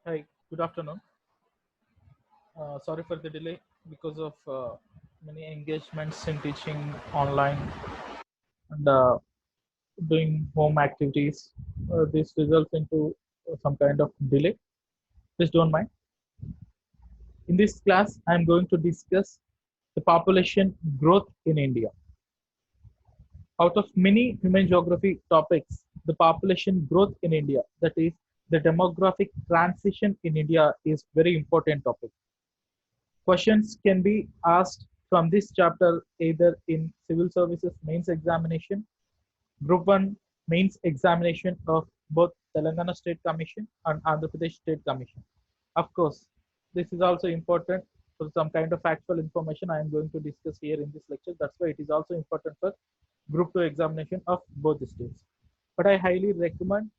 Hi, good afternoon. Sorry for the delay because of many engagements in teaching online and doing home activities. This results into some kind of delay. Please don't mind. In this class, I am going to discuss the population growth in India. Out of many human geography topics, the population growth in India, that is, the demographic transition in India, is very important topic. Questions can be asked from this chapter either in Civil Services Mains Examination, Group 1 Mains Examination of both Telangana State Commission and Andhra Pradesh State Commission. Of course, this is also important for some kind of factual information I am going to discuss here in this lecture. That's why it is also important for Group 2 examination of both the states. But I highly recommend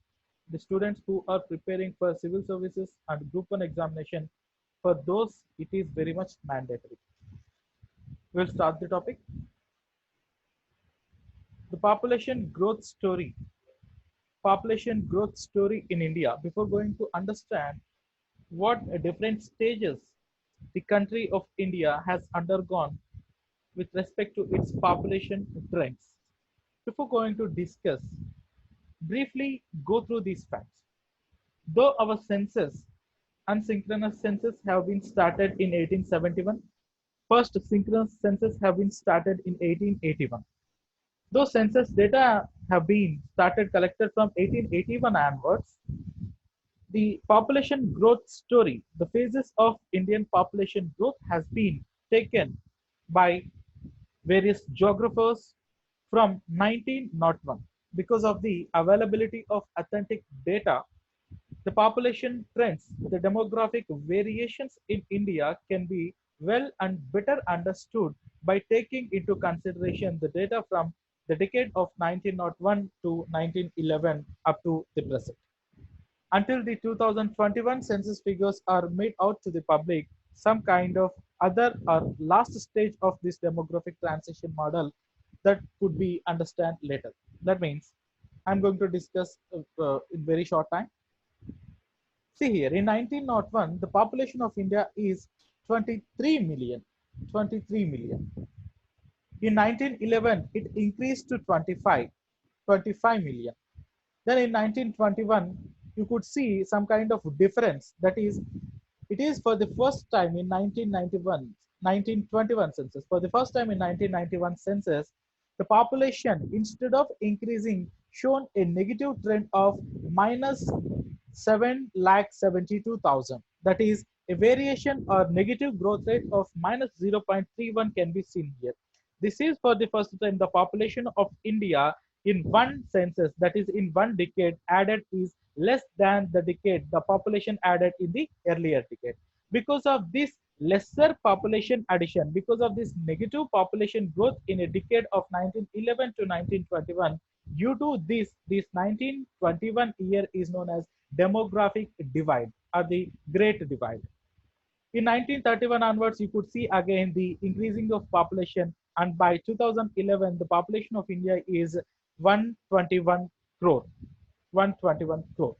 the students who are preparing for civil services and Group 1 examination, for those it is very much mandatory. We'll start the topic. The population growth story in India. Before going to understand what different stages the country of India has undergone with respect to its population trends. Before going to discuss, briefly go through these facts. Though our census, unsynchronous census, have been started in 1871, first synchronous census have been started in 1881. Those census data have been started collected from 1881 onwards. The population growth story, the phases of Indian population growth has been taken by various geographers from 1901. Because of the availability of authentic data, the population trends, the demographic variations in India can be well and better understood by taking into consideration the data from the decade of 1901 to 1911 up to the present. Until the 2021 census figures are made out to the public, some kind of other or last stage of this demographic transition model that could be understand later. That means I'm going to discuss in very short time. See here, in 1901, the population of India is 23 million. 23 million. In 1911, it increased to 25 million. Then in 1921, you could see some kind of difference. That is, it is for the first time in 1921 census. For the first time in 1991 census, the population, instead of increasing, shown a negative trend of minus 7,72,000. That is, a variation or negative growth rate of minus 0.31 can be seen here. This is for the first time the population of India in one census, that is in one decade, added is less than the decade the population added in the earlier decade. Because of this lesser population addition, because of this negative population growth in a decade of 1911 to 1921, due to this 1921 year is known as demographic divide or the great divide. In 1931 onwards, you could see again the increasing of population, and by 2011, the population of India is 121 crore. 121 crore.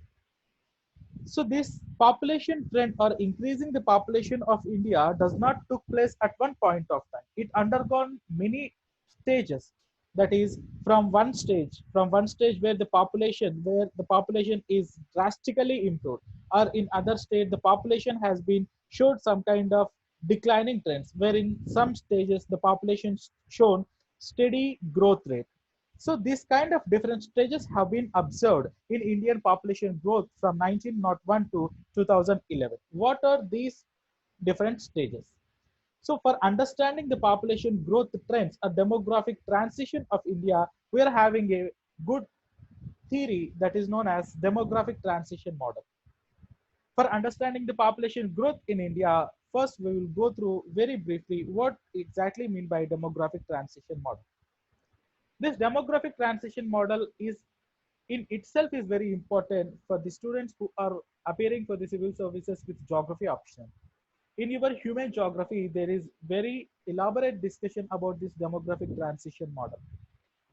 So this population trend or increasing the population of India does not took place at one point of time. It undergone many stages. That is, from one stage where the population is drastically improved, or in other state the population has been showed some kind of declining trends, where in some stages the population shown steady growth rate. So these kind of different stages have been observed in Indian population growth from 1901 to 2011. What are these different stages? So for understanding the population growth trends, a demographic transition of India, we are having a good theory that is known as demographic transition model. For understanding the population growth in India, first we will go through very briefly what exactly mean by demographic transition model. This demographic transition model is in itself is very important for the students who are appearing for the civil services with geography option. In your human geography, there is very elaborate discussion about this demographic transition model.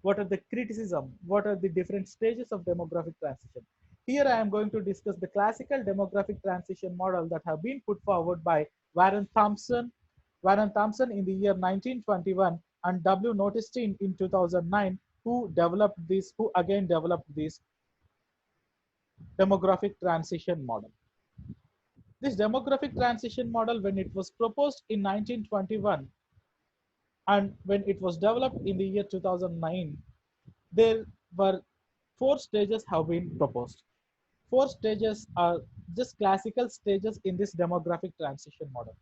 What are the criticism? What are the different stages of demographic transition? Here I am going to discuss the classical demographic transition model that have been put forward by Warren Thompson in the year 1921 and W. Notestein in 2009, who again developed this demographic transition model. This demographic transition model, when it was proposed in 1921 and when it was developed in the year 2009, there were four stages have been proposed. Four stages are just classical stages in this demographic transition model.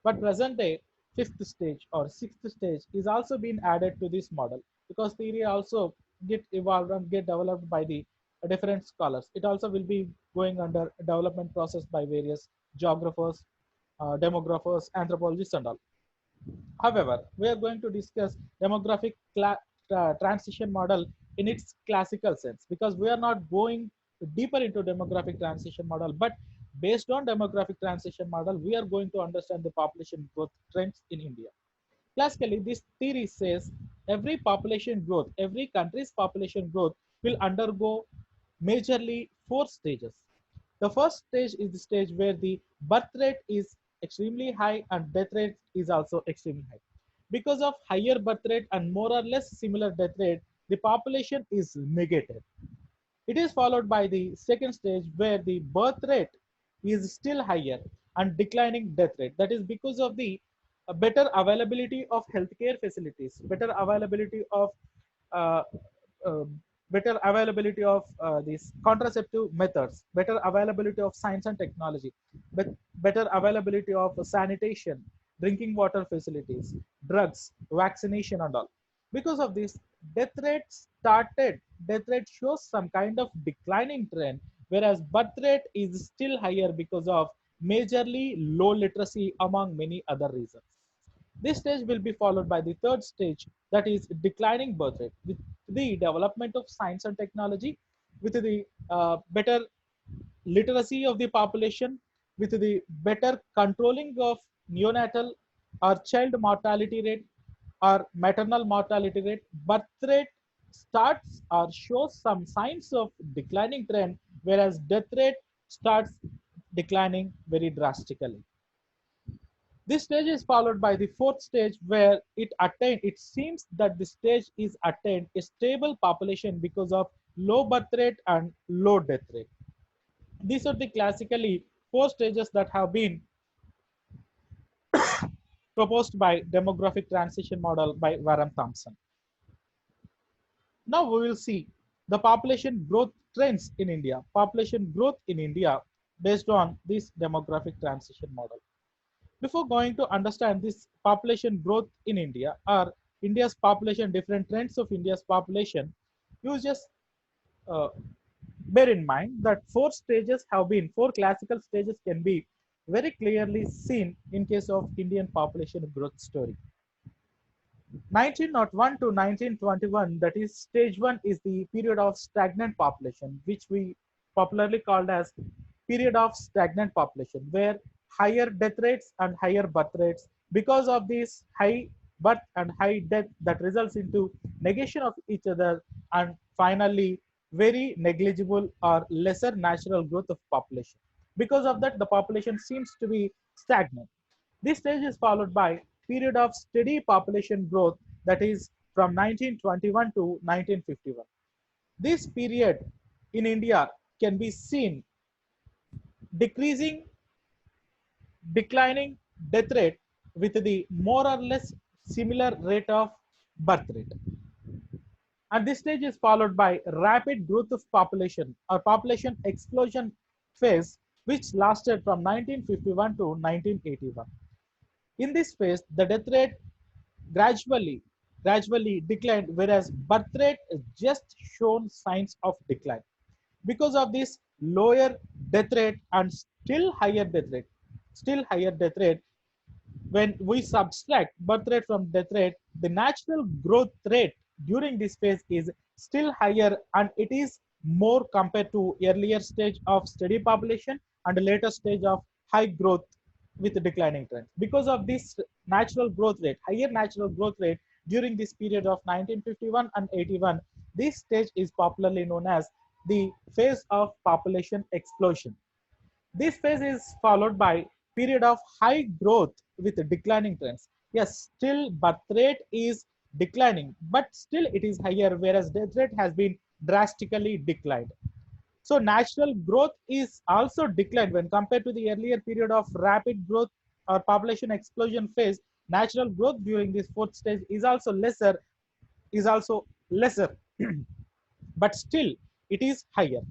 But present day, fifth stage or sixth stage is also been added to this model because theory also get evolved and get developed by the different scholars. It also will be going under development process by various geographers, demographers, anthropologists and all. However, we are going to discuss demographic transition model in its classical sense because we are not going deeper into demographic transition model, but based on demographic transition model, we are going to understand the population growth trends in India. Classically, this theory says every country's population growth will undergo majorly four stages. The first stage is the stage where the birth rate is extremely high and death rate is also extremely high. Because of higher birth rate and more or less similar death rate, the population is negated. It is followed by the second stage where the birth rate is still higher and declining death rate. That is because of the better availability of healthcare facilities, uh, uh, better availability of these contraceptive methods, better availability of science and technology, but better availability of sanitation, drinking water facilities, drugs, vaccination, and all. Because of this, death rate shows some kind of declining trend, whereas birth rate is still higher because of majorly low literacy among many other reasons. This stage will be followed by the third stage, that is declining birth rate. With the development of science and technology, with the better literacy of the population, with the better controlling of neonatal or child mortality rate or maternal mortality rate, birth rate starts or shows some signs of declining trend, whereas death rate starts declining very drastically. This stage is followed by the fourth stage where it seems that the stage is attained a stable population because of low birth rate and low death rate. These are the classically four stages that have been proposed by demographic transition model by Warren Thompson. Now we will see the population growth trends in India, population growth in India based on this demographic transition model. Before going to understand this population growth in India or India's population, different trends of India's population, you just uh, bear in mind that four classical stages can be very clearly seen in case of Indian population growth story. 1901 to 1921, that is stage 1, is the period of stagnant population, which we popularly called as period of stagnant population, where higher death rates and higher birth rates, because of this high birth and high death, that results into negation of each other, and finally very negligible or lesser natural growth of population. Because of that, the population seems to be stagnant. This stage is followed by period of steady population growth, that is from 1921 to 1951. This period in India can be seen decreasing, declining death rate with the more or less similar rate of birth rate. And this stage is followed by rapid growth of population or population explosion phase, which lasted from 1951 to 1981. In this phase, the death rate gradually declined, whereas birth rate just shown signs of decline. Because of this lower death rate and still higher death rate, when we subtract birth rate from death rate, the natural growth rate during this phase is still higher, and it is more compared to earlier stage of steady population and later stage of high growth with declining trend. Because of this higher natural growth rate during this period of 1951 and 81, this stage is popularly known as the phase of population explosion. This phase is followed by period of high growth with declining trends. Yes, still birth rate is declining, but still it is higher, whereas death rate has been drastically declined. So natural growth is also declined when compared to the earlier period of rapid growth or population explosion phase. Natural growth during this fourth stage is also lesser, but still it is higher.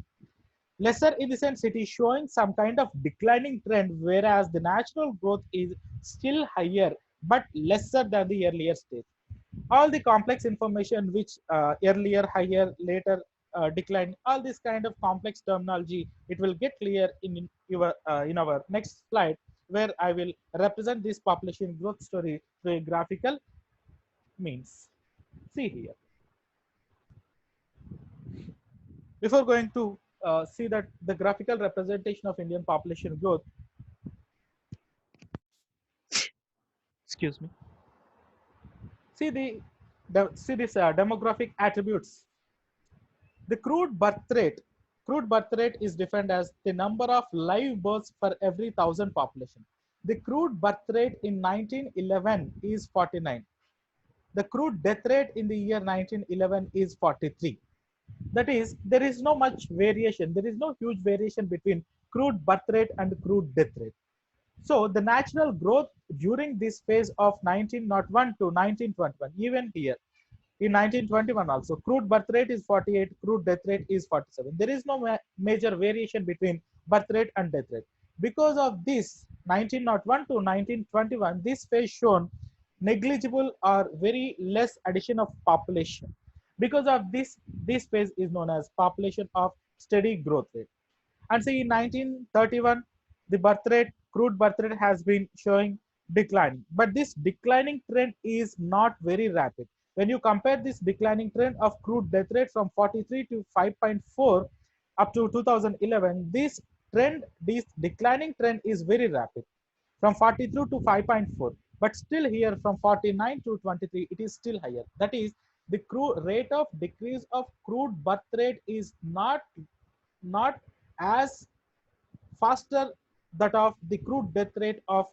Lesser in the sense it is showing some kind of declining trend, whereas the natural growth is still higher but lesser than the earlier stage. All the complex information which earlier higher, later decline, all this kind of complex terminology, it will get clear in our next slide, where I will represent this population growth story through a graphical means. See here. Before going to see that the graphical representation of Indian population growth, excuse me, see see this demographic attributes. The crude birth rate is defined as the number of live births per every 1,000 population. The crude birth rate in 1911 is 49. The crude death rate in the year 1911 is 43. That is, there is no much variation. There is no huge variation between crude birth rate and crude death rate. So the natural growth during this phase of 1901 to 1921, even here, in 1921 also, crude birth rate is 48, crude death rate is 47. There is no major variation between birth rate and death rate. Because of this, 1901 to 1921, this phase shown negligible or very less addition of population. Because of this phase is known as population of steady growth rate. And see, in 1931, the crude birth rate has been showing declining. But this declining trend is not very rapid. When you compare this declining trend of crude death rate from 43 to 5.4 up to 2011, this declining trend is very rapid from 42 to 5.4. But still here from 49 to 23, it is still higher. That is, the crude rate of decrease of crude birth rate is not as faster that of the crude death rate of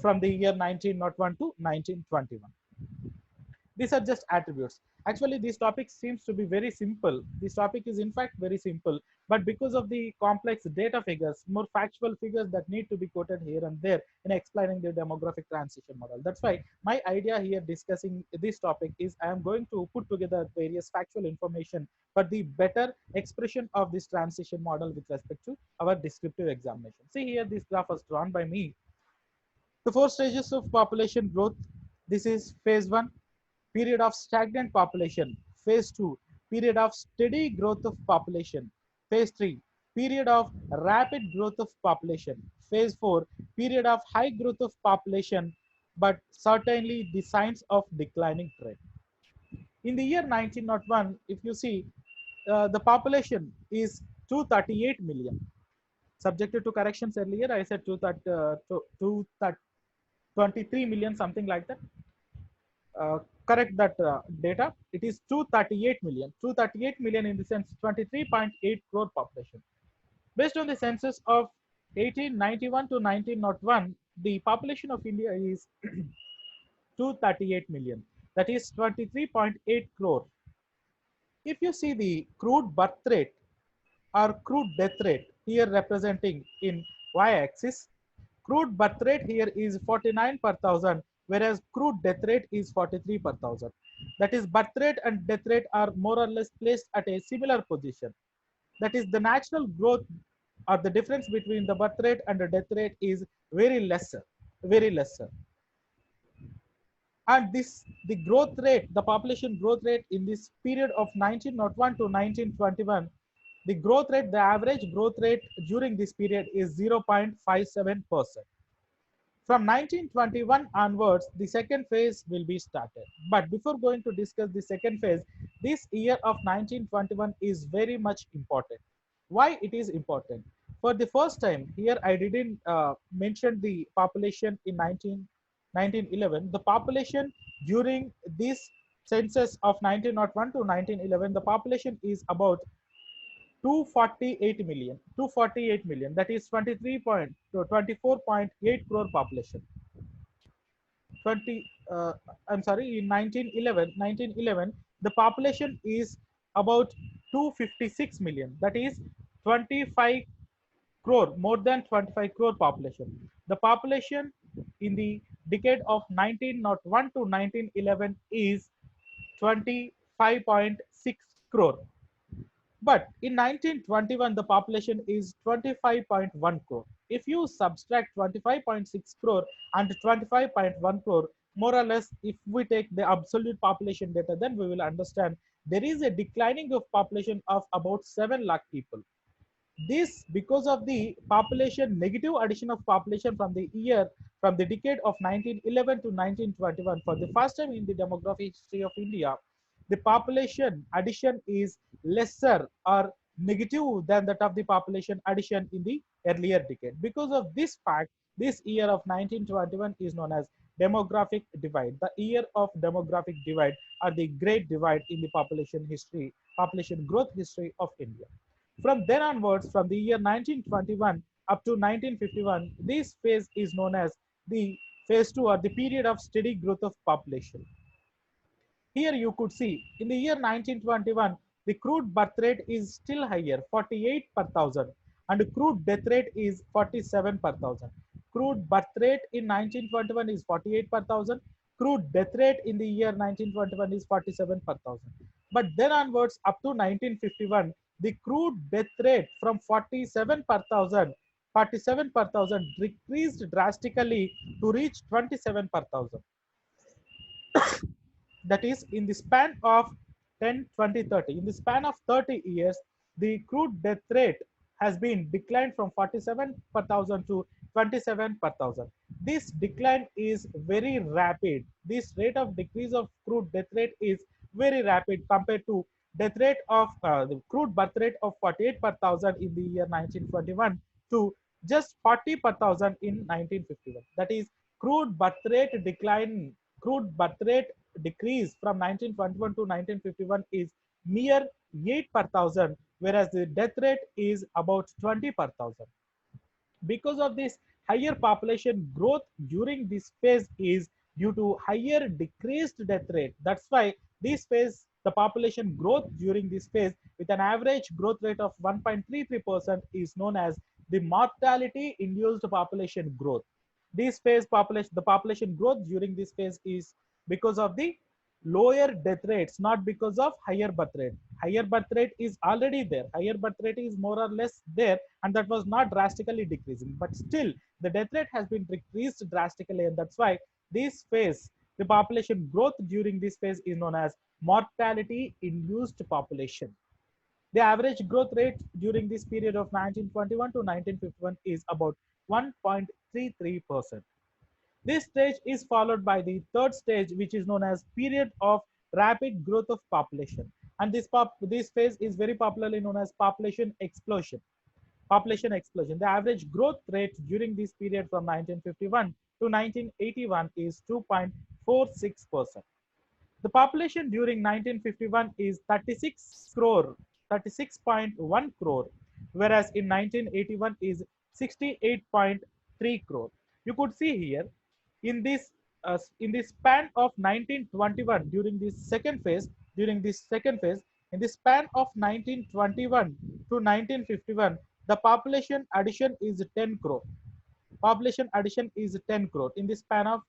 from the year 1901 to 1921. These are just attributes. Actually, this topic seems to be very simple. This topic is in fact very simple, but because of the complex data figures, more factual figures that need to be quoted here and there in explaining the demographic transition model. That's why my idea here discussing this topic is I am going to put together various factual information for the better expression of this transition model with respect to our descriptive examination. See here, this graph was drawn by me. The four stages of population growth. This is phase one, period of stagnant population. Phase 2, period of steady growth of population. Phase 3, period of rapid growth of population. Phase 4, period of high growth of population, but certainly the signs of declining trend. In the year 1901, if you see, the population is 238 million. Subjected to corrections earlier, I said 223 million, something like that. Correct that data. It is 238 million. 238 million in the sense 23.8 crore population. Based on the census of 1891 to 1901, the population of India is 238 million. That is 23.8 crore. If you see the crude birth rate or crude death rate here representing in y-axis, crude birth rate here is 49 per thousand, whereas crude death rate is 43 per thousand. That is, birth rate and death rate are more or less placed at a similar position. That is, the natural growth or the difference between the birth rate and the death rate is very lesser, very lesser. And the growth rate, the population growth rate in this period of 1901 to 1921, the growth rate, the average growth rate during this period is 0.57%. From 1921 onwards, the second phase will be started. But before going to discuss the second phase, this year of 1921 is very much important. Why it is important? For the first time, here I didn't mention the population in 1911. The population during this census of 1901 to 1911, the population is about 248 million, that is 24.8 crore population. 20 I'm sorry, in 1911 the population is about 256 million, that is 25 crore, more than 25 crore population. The population in the decade of 1901 to 1911 is 25.6 crore. But in 1921, the population is 25.1 crore. If you subtract 25.6 crore and 25.1 crore, more or less, if we take the absolute population data, then we will understand there is a declining of population of about 7 lakh people. This because of the population negative addition of population from the decade of 1911 to 1921. For the first time in the demographic history of India, the population addition is lesser or negative than that of the population addition in the earlier decade. Because of this fact, this year of 1921 is known as demographic divide, the year of demographic divide, or the great divide in the population growth history of India. From then onwards, from the year 1921 up to 1951, this phase is known as the phase 2, or the period of steady growth of population. Here you could see in the year 1921, the crude birth rate is still higher, 48 per thousand, and crude death rate is 47 per thousand. Crude birth rate in 1921 is 48 per thousand. Crude death rate in the year 1921 is 47 per thousand. But then onwards, up to 1951, the crude death rate from 47 per thousand decreased drastically to reach 27 per thousand. That is, in the span of 10, 20, 30, in the span of 30 years, the crude death rate has been declined from 47 per thousand to 27 per thousand. This decline is very rapid. This rate of decrease of crude death rate is very rapid compared to death rate of the crude birth rate of 48 per thousand in the year 1921 to just 40 per thousand in 1951. That is, crude birth rate decline, crude birth rate decrease from 1921 to 1951 is mere 8 per thousand, whereas the death rate is about 20 per thousand. Because of this higher population growth during this phase is due to higher decreased death rate. That's why this phase, the population growth during this phase with an average growth rate of 1.33% is known as the mortality induced population growth. This phase population, the population growth during this phase is because of the lower death rates, not because of higher birth rate. Higher birth rate is already there. Higher birth rate is more or less there, and that was not drastically decreasing. But still, the death rate has been decreased drastically, and that's why this phase, the population growth during this phase is known as mortality-induced population. The average growth rate during this period of 1921 to 1951 is about 1.33%. This stage is followed by the third stage, which is known as period of rapid growth of population. And this phase is very popularly known as population explosion. Population explosion. The average growth rate during this period from 1951 to 1981 is 2.46%. The population during 1951 is 36 crore, 36.1 crore, whereas in 1981 is 68.3 crore. You could see here in this span of 1921 during this second phase, in the span of 1921 to 1951, the population addition is 10 crore. Population addition is 10 crore in the span of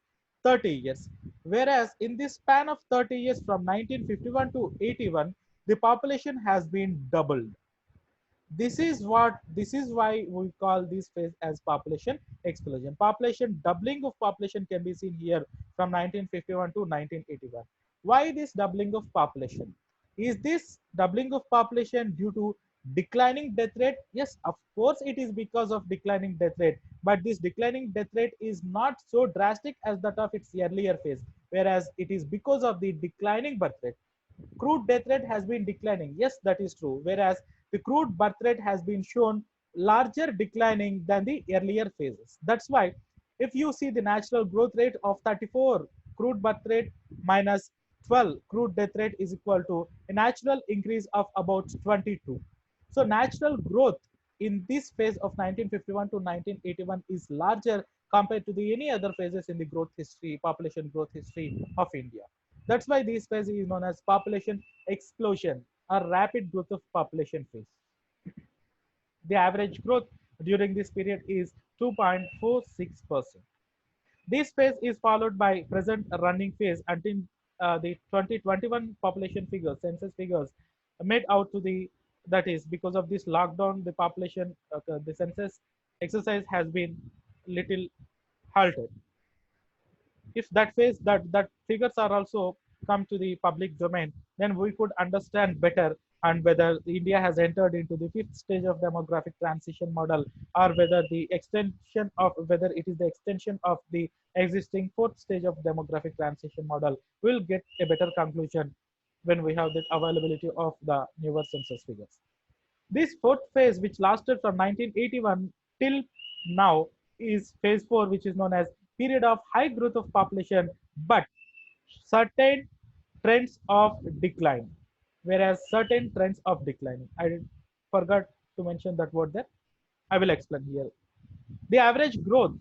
30 years. Whereas in this span of 30 years from 1951 to 81, the population has been doubled. This is why we call this phase as population explosion. Population doubling of population can be seen here from 1951 to 1981. Why this doubling of population? Is this doubling of population due to declining death rate? Yes, of course it is because of declining death rate, but this declining death rate is not so drastic as that of its earlier phase, whereas it is because of the declining birth rate. Crude death rate has been declining. Yes, that is true. Whereas the crude birth rate has been shown larger declining than the earlier phases. That's why if you see the natural growth rate of 34 crude birth rate minus 12 crude death rate is equal to a natural increase of about 22. So natural growth in this phase of 1951 to 1981 is larger compared to the any other phases in the growth history, population growth history of India. That's why this phase is known as population explosion or rapid growth of population phase. The average growth during this period is 2.46%. This phase is followed by present running phase until the 2021 population figures, census figures made out to the, that is because of this lockdown, the population, the census exercise has been little halted. If that phase, that figures are also come to the public domain, then we could understand better and whether India has entered into the fifth stage of demographic transition model, or whether the extension of, whether it is the extension of the existing fourth stage of demographic transition model. We'll get a better conclusion when we have the availability of the newer census figures. This fourth phase, which lasted from 1981 till now, is phase 4, which is known as period of high growth of population, but certain trends of decline. Whereas certain trends of declining. I forgot to mention that word there. I will explain here. The average growth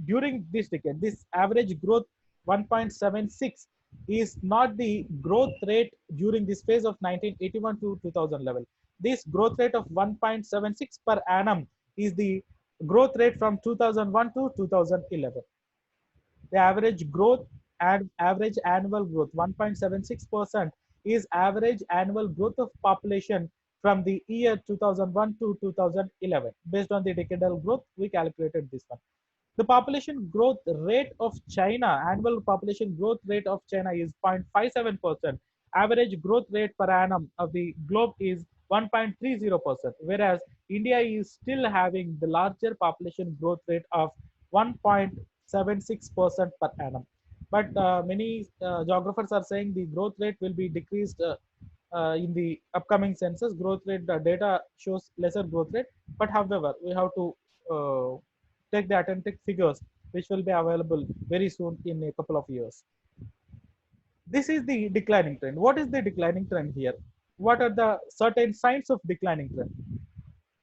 during this decade, this average growth 1.76 is not the growth rate during this phase of 1981 to 2000 level. This growth rate of 1.76 per annum is the growth rate from 2001 to 2011. The average growth and average annual growth 1.76% is average annual growth of population from the year 2001 to 2011. Based on the decadal growth, we calculated this one. The population growth rate of China, annual population growth rate of China is 0.57%. Average growth rate per annum of the globe is 1.30%, whereas India is still having the larger population growth rate of 1.76% per annum. But many geographers are saying the growth rate will be decreased in the upcoming census. Growth rate data shows lesser growth rate, but however, we have to take the authentic figures, which will be available very soon in a couple of years. This is the declining trend. What is the declining trend here? What are the certain signs of declining trend?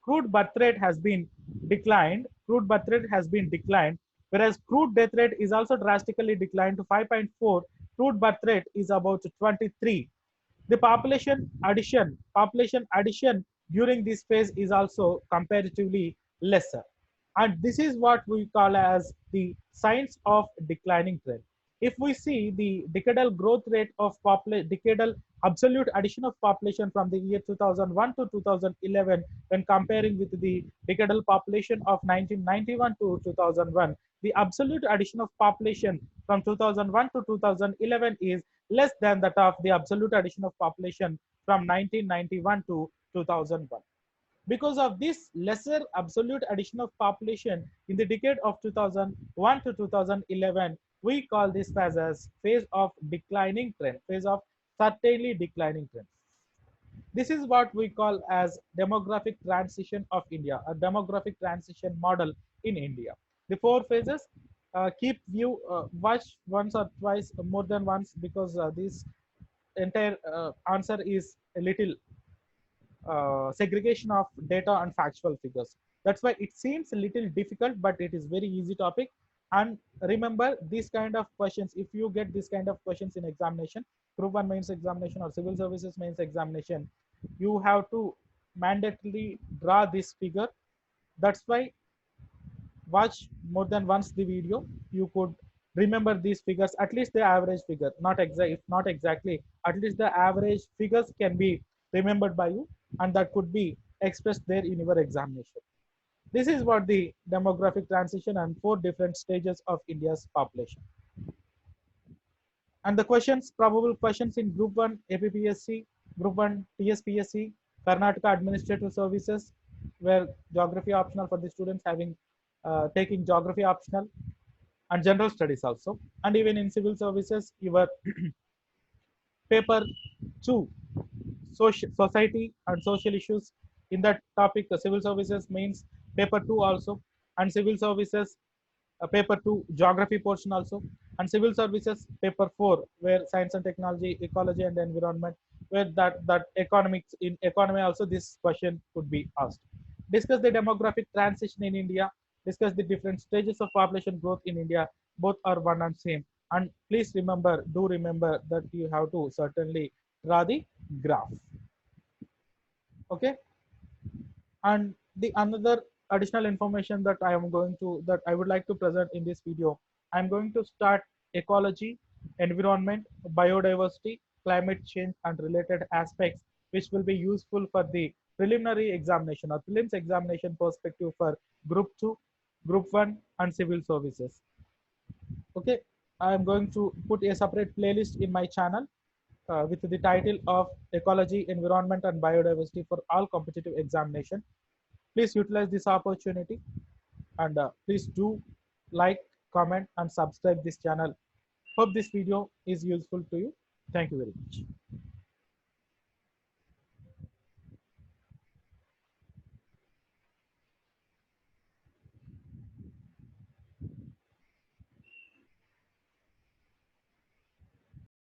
Crude birth rate has been declined. Crude birth rate has been declined, whereas crude death rate is also drastically declined to 5.4. Crude birth rate is about 23. The population addition during this phase is also comparatively lesser. And this is what we call as the signs of declining trend. If we see the decadal growth rate of decadal absolute addition of population from the year 2001 to 2011, when comparing with the decadal population of 1991 to 2001, the absolute addition of population from 2001 to 2011 is less than that of the absolute addition of population from 1991 to 2001. Because of this lesser absolute addition of population in the decade of 2001 to 2011, we call this as phase of declining trend, phase of certainly declining trend. This is what we call as demographic transition of India, a demographic transition model in India. The four phases, keep view, watch once or twice, more than once, because this entire answer is a little segregation of data and factual figures. That's why it seems a little difficult, but it is very easy topic. And remember, these kind of questions, if you get this kind of questions in examination, group 1 mains examination or civil services mains examination, you have to mandatorily draw this figure. That's why watch more than once the video. You could remember these figures, at least the average figure, not exact, if not exactly, at least the average figures can be remembered by you, and that could be expressed there in your examination. This is what the demographic transition and four different stages of India's population. And the questions, probable questions in Group 1 APPSC, Group 1 TSPSC, Karnataka Administrative Services, where geography optional for the students having taking geography optional, and general studies also. And even in civil services, your paper 2, society and social issues. In that topic, the civil services means paper 2 also, and civil services paper 2 geography portion also, and civil services paper 4, where science and technology, ecology and environment, where that economics in economy also this question could be asked. Discuss the demographic transition in India. Discuss the different stages of population growth in India. Both are one and same. And please remember, do remember that you have to certainly draw the graph. Okay. And the another additional information that I am going to that I would like to present in this video, I'm going to start ecology, environment, biodiversity, climate change, and related aspects, which will be useful for the preliminary examination or prelims examination perspective for Group 2, Group 1, and civil services. Okay, I am going to put a separate playlist in my channel with the title of Ecology, Environment, and Biodiversity for all competitive examination. Please utilize this opportunity and please do like, comment, and subscribe this channel. Hope this video is useful to you. Thank you very much.